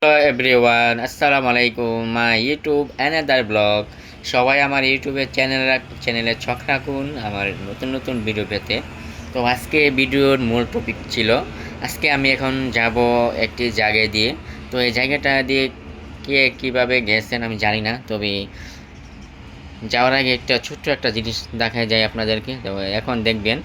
Hello everyone, আসসালামু আলাইকুম। My YouTube another blog. সবাই আমার ইউটিউবের চ্যানেলে ছক রাখুন আমার নতুন নতুন ভিডিও পেতে। তো আজকে ভিডিওর মূল টপিক ছিল, আজকে আমি এখন যাব একটি জায়গায় দিয়ে। তো এই জায়গাটা দিয়ে কে কীভাবে গেছেন আমি জানি না, তবে যাওয়ার আগে ছোট্ট একটা জিনিস দেখা যায় আপনাদেরকে। তো এখন দেখবেন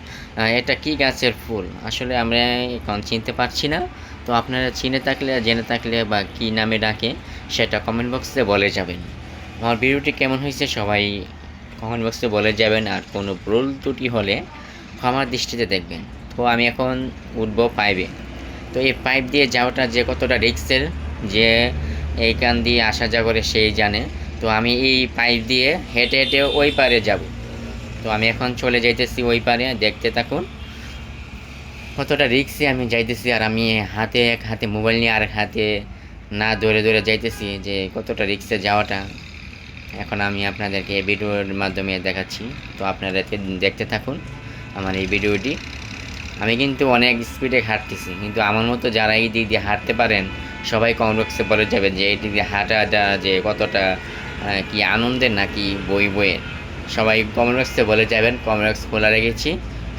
এটা কি গাছের ফুল, আসলে আমরা এখন চিনতে পারছি না। তো আপনারা চিনে থাকলে, জেনে থাকলে বা কি নামে ডাকে সেটা কমেন্ট বক্সে বলে যাবেন। আমার ভিডিওটি কেমন হয়েছে সবাই কমেন্ট বক্সে বলে যাবেন, আর কোনো ভুল ত্রুটি হলে ক্ষমার দৃষ্টিতে দেখবেন। তো আমি এখন উঠবো পাইপে। তো এই পাইপ দিয়ে যাওয়াটা যে কতটা রিস্কের, যে এইখান দিয়ে আসা যাওয়া করে সেই জানে। তো আমি এই পাইপ দিয়ে হেঁটে হেঁটে ওই পারে যাব। তো আমি এখন চলে যাইতেছি ওই পারে, দেখতে থাকুন কতটা রিক্সে আমি যাইতেছি। আর আমি এক হাতে মোবাইল নিয়ে আর হাতে না ধরে ধরে যাইতেছি, যে কতটা রিক্সে যাওয়াটা এখন আমি আপনাদেরকে এই ভিডিওর মাধ্যমে দেখাচ্ছি। তো আপনারা দেখতে থাকুন আমার এই ভিডিওটি। আমি কিন্তু অনেক স্পিডে হাঁটতেছি, কিন্তু আমার মতো যারা এই দিক দিয়ে হাঁটতে পারেন সবাই কমেন্ট বক্সে বলে যাবেন যে এই দিক দিয়ে হাঁটাটা যে কতটা কি আনন্দের নাকি বই বইয়ের। সবাই কমেন্ট বক্সে বলে যাবেন, কমেন্ট বক্স খোলা রেখেছি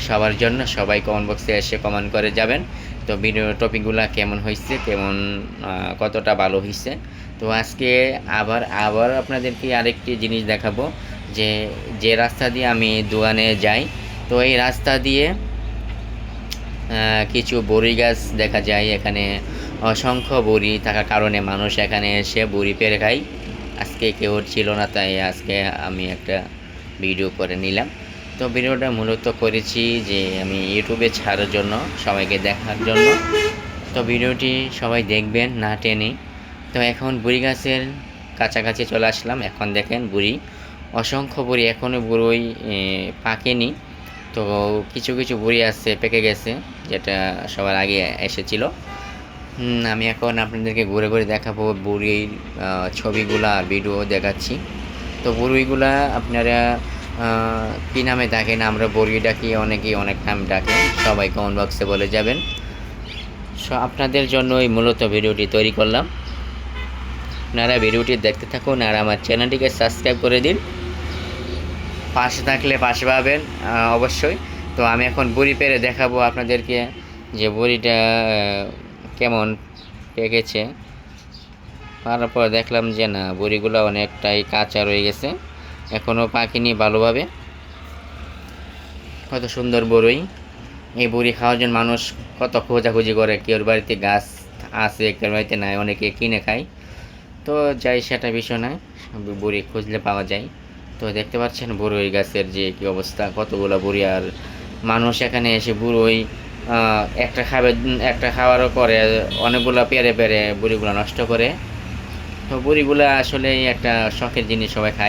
সবার জন্য। সবাই কমেন্ট বক্সে এসে কমেন্ট করে যাবেন। তো ভিডিও টপিকগুলো কেমন হয়েছে, কেমন কতটা ভালো হয়েছে। তো আজকে আবার আপনাদেরকে আরেকটি জিনিস দেখাবো, যে যে রাস্তা দিয়ে আমি দোকানে যাই। তো এই রাস্তা দিয়ে কিছু বড়ি গাছ দেখা যায়। এখানে অসংখ্য বড়ি থাকার কারণে মানুষ এখানে এসে বড়ি পেড়ে খায়। আজকে কেউ ছিল না, তাই আজকে আমি একটা ভিডিও করে নিলাম। তো ভিডিওটা মূলত করেছি যে আমি ইউটিউবে ছাড়ার জন্য, সবাইকে দেখার জন্য। তো ভিডিওটি সবাই দেখবেন না টেনে। তো এখন বুড়ি গাছের কাছাকাছি চলে আসলাম। এখন দেখেন বুড়ি, অসংখ্য বুড়ি, এখনও বুড়োই পাকেনি। তো কিছু কিছু বুড়ি আছে পেকে গেছে, যেটা সবার আগে এসেছিল। আমি এখন আপনাদেরকে ঘুরে ঘুরে দেখাবো বুড়ির ছবিগুলা আর ভিডিও দেখাচ্ছি। তো বুড়িগুলা আপনারা কী নামে ডাকেন, আমরা বুড়ি ডাকি, অনেকেই অনেক নাম ডাকে, সবাই কমেন্ট বক্সে বলে যাবেন। আপনাদের জন্যই মূলত ভিডিওটি তৈরি করলাম। আপনারা ভিডিওটি দেখতে থাকুন আর আমার চ্যানেলটিকে সাবস্ক্রাইব করে দিন। পাশে থাকলে পাশে পাবেন অবশ্যই। তো আমি এখন বড়ি পেরে দেখাবো আপনাদেরকে যে বড়িটা কেমন পেকেছে। পারার পর দেখলাম যে না, বড়িগুলো অনেকটাই কাঁচা রয়ে গেছে, এখনও পাকেনি ভালোভাবে। কত সুন্দর বড়ই! এই বড়ি খাওয়ার জন্য মানুষ কত খোঁজাখুঁজি করে, কেউর বাড়িতে গাছ আছে, কেউর বাড়িতে নাই, অনেকে কিনে খায়। তো যাই, সেটা বিষয় নয়, বড়ি খুঁজলে পাওয়া যায়। তো দেখতে পাচ্ছেন বড়ই গাছের যে কী অবস্থা, কতগুলো বড়ি। আর মানুষ এখানে এসে বড়ই একটা খাওয়ারও করে, অনেকগুলো পেরে পেরে বড়িগুলো নষ্ট করে। তো বড়িগুলো আসলে একটা শখের জিনিস, সবাই খায়।